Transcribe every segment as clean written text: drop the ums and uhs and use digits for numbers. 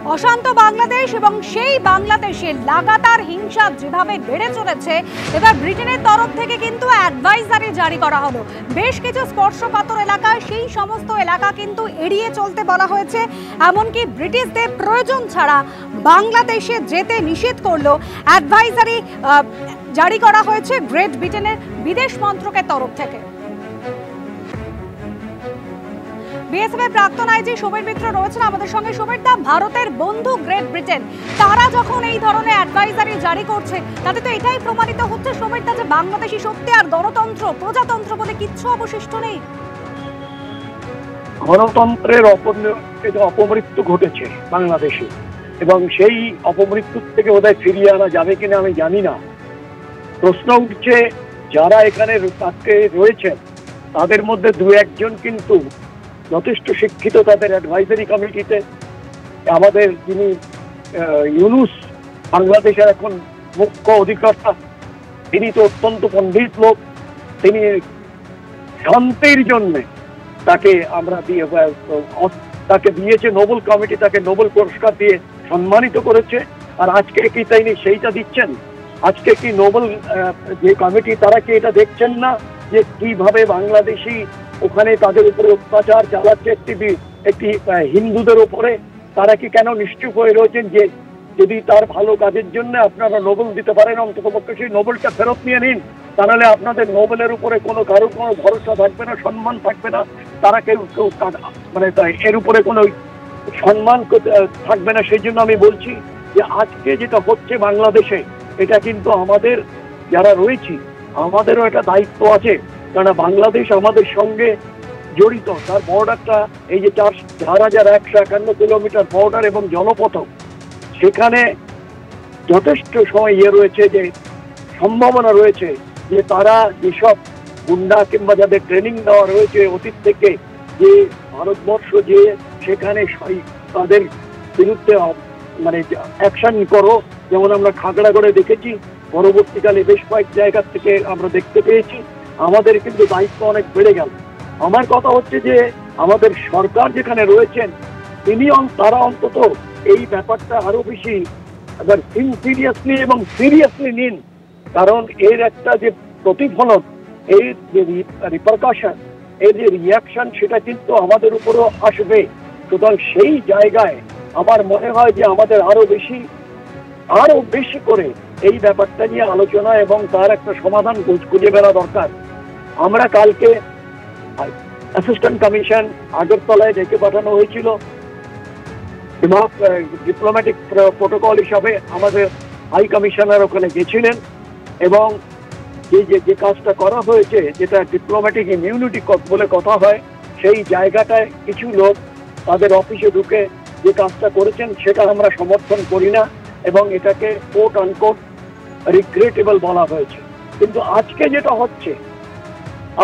অশান্ত বাংলাদেশ এবং সেই বাংলাদেশে লাগাতার হিংসা যেভাবে বেড়ে চলেছে, এবার ব্রিটেনের তরফ থেকে কিন্তু অ্যাডভাইজারি জারি করা হলো। বেশ কিছু স্পর্শকাতর এলাকা, সেই সমস্ত এলাকা কিন্তু এড়িয়ে চলতে বলা হয়েছে। এমনকি ব্রিটিশদের প্রয়োজন ছাড়া বাংলাদেশে যেতে নিষেধ করলো অ্যাডভাইজারি জারি করা হয়েছে গ্রেট ব্রিটেনের বিদেশ মন্ত্রকের তরফ থেকে। বিএসএফ এর প্রাক্তন আইজি সমীর মিত্র রয়েছেন আমাদের সঙ্গে। সমীর দা, ভারতের বন্ধু গ্রেট ব্রিটেন, তারা যখন এই ধরনের অ্যাডভাইজারি জারি করছে, তাতে তো এটাই প্রমাণিত হচ্ছে সমীর দা যে বাংলাদেশি সত্যি আর গণতন্ত্র, প্রজাতন্ত্র বলে কিচ্ছু অবশিষ্ট নেই। গণতন্ত্রের অপমৃত্যু ঘটেছে বাংলাদেশে, এবং সেই অপমৃত্যুর থেকে বোধহয় ফিরিয়ে আনা যাবে কিনা আমি জানি না। প্রশ্ন উঠছে, যারা এখানে রয়েছেন তাদের মধ্যে দু একজন কিন্তু যথেষ্ট শিক্ষিত, তাদের অ্যাডভাইজারি কমিটিতে। আমাদের যিনি ইউনুস, বাংলাদেশের এখন মুখ্য অধিকর্তা, তিনি তো অত্যন্ত পণ্ডিত লোক। তিনি শান্তির জন্য তাকে দিয়েছে নোবেল কমিটি, তাকে নোবেল পুরস্কার দিয়ে সম্মানিত করেছে। আর আজকে কি তাইনি সেইটা দিচ্ছেন? আজকে কি নোবেল যে কমিটি, তারা কি এটা দেখছেন না যে কিভাবে বাংলাদেশি ওখানে তাদের উপরে অত্যাচার চালাচ্ছে একটি হিন্দুদের উপরে? তারা কি কেন নিশ্চুপ হয়ে রয়েছেন যে যদি তার ভালো কাজের জন্য আপনারা নোবেল দিতে পারেন, অন্ততপক্ষে সেই নোবেলটা ফেরত নিয়ে নিন। তাহলে আপনাদের নোবেলের উপরে কারো কোনো ভরসা থাকবে না, সম্মান থাকবে না। তারা কেউ এর উপরে কোনো সম্মান থাকবে না। সেই জন্য আমি বলছি যে আজকে যেটা হচ্ছে বাংলাদেশে, এটা কিন্তু আমাদের যারা রয়েছি, আমাদেরও একটা দায়িত্ব আছে। কারণ বাংলাদেশ আমাদের সঙ্গে জড়িত। তার বর্ডারটা এই যে ৪,১৫১ কিলোমিটার বর্ডার এবং জলপথ, সেখানে যথেষ্ট সময় রয়েছে, যে সম্ভাবনা রয়েছে যে তারা যেসব গুন্ডা কিংবা যাদের ট্রেনিং দেওয়া রয়েছে অতীত থেকে, যে ভারতবর্ষ যে সেখানে তাদের বিরুদ্ধে অ্যাকশন করো, যেমন আমরা খাগড়াগড়ে দেখেছি, পরবর্তীকালে বেশ কয়েক জায়গা থেকে আমরা দেখতে পেয়েছি। আমাদের কিন্তু দায়িত্ব অনেক বেড়ে গেল। আমার কথা হচ্ছে যে আমাদের সরকার যেখানে রয়েছেন, তারা অন্তত এই ব্যাপারটা আরো বেশি সিরিয়াসলি এবং সিরিয়াসলি নিন। কারণ এর একটা যে প্রতিফলন, এর যে রিপারকাশন, এর যে রিয়াকশন, সেটা কিন্তু আমাদের উপরও আসবে। সুতরাং সেই জায়গায় আমার মনে হয় যে আমাদের আরো বেশি করে এই ব্যাপারটা নিয়ে আলোচনা এবং তার একটা সমাধান খুঁজে বেরা দরকার। আমরা কালকে অ্যাসিস্ট্যান্ট কমিশন আগরতলায় ডেকে পাঠানো হয়েছিল ডিপ্লোম্যাটিক প্রোটোকল হিসাবে। আমাদের হাই কমিশনার ওখানে গেছিলেন, এবং যে কাজটা করা হয়েছে, যেটা ডিপ্লোম্যাটিক ইমিউনিটি বলে কথা হয়, সেই জায়গাটায় কিছু লোক তাদের অফিসে ঢুকে যে কাজটা করেছেন, সেটা আমরা সমর্থন করি না, এবং এটাকে কোট আনকোট রিগ্রেটেবল বলা হয়েছে। কিন্তু আজকে যেটা হচ্ছে,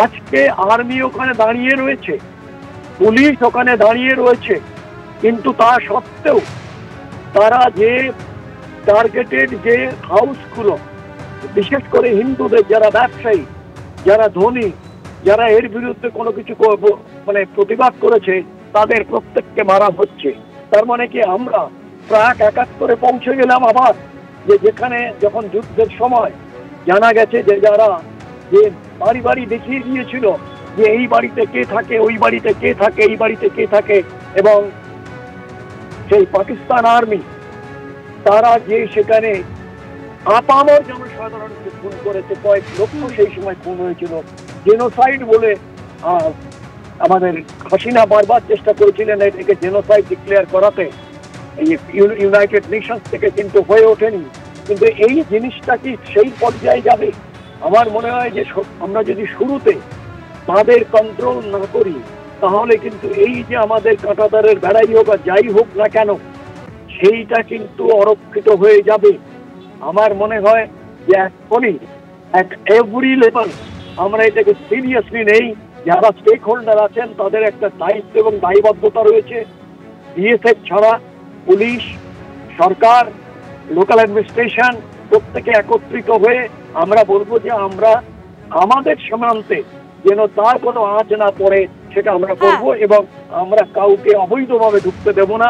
আজকে আর্মি ওখানে দাঁড়িয়ে রয়েছে, পুলিশ ওখানে দাঁড়িয়ে রয়েছে, কিন্তু তা সত্ত্বেও তারা যে টার্গেটেড যে হাউসগুলো, বিশেষ করে হিন্দুদের যারা ব্যবসায়ী, যারা ধনী, যারা এর বিরুদ্ধে কোনো কিছু প্রতিবাদ করেছে, তাদের প্রত্যেককে মারা হচ্ছে। তার মানে কি আমরা প্রাক ৭১ পৌঁছে গেলাম আবার? যেখানে যখন যুদ্ধের সময় জানা গেছে যে যারা যে বাড়ি বাড়ি দেখিয়ে দিয়েছিল যে এই বাড়িতে কে থাকে, ওই বাড়িতে কে থাকে, এই বাড়িতে কে থাকে, এবং সেই পাকিস্তান আর্মি তারা যে সেখানে আপামর জনসাধারণকে খুন করেছে, কয়েক লক্ষ সেই সময় খুন হয়েছিল। জেনোসাইড বলে আমাদের হাসিনা বারবার চেষ্টা করেছিলেন এটাকে জেনোসাইড ডিক্লেয়ার করাতে, ইউনাইটেড নেশনস থেকে, কিন্তু হয়ে ওঠেনি। কিন্তু এই জিনিসটা কি সেই পর্যায়ে যাবে? আমার মনে হয় যে আমরা যদি শুরুতে তাদের কন্ট্রোল না করি, তাহলে কিন্তু এই যে আমাদের কাঁটাতারের বেড়াই হোক আর যাই হোক না কেন, সেইটা কিন্তু অরক্ষিত হয়ে যাবে। আমার মনে হয় যে এখনই এভরি লেভেল আমরা এটাকে সিরিয়াসলি নেই। যারা স্টেক হোল্ডার আছেন, তাদের একটা দায়িত্ব এবং দায়বদ্ধতা রয়েছে। বিএসএফ ছাড়া পুলিশ, সরকার, লোকাল অ্যাডমিনিস্ট্রেশন প্রত্যেকে একত্রিত হয়ে আমরা বলবো যে আমরা আমাদের সীমান্তে যেন তার কোনো আঁচ না পড়ে, সেটা আমরা করবো, এবং আমরা কাউকে অবৈধভাবে ঢুকতে দেব না।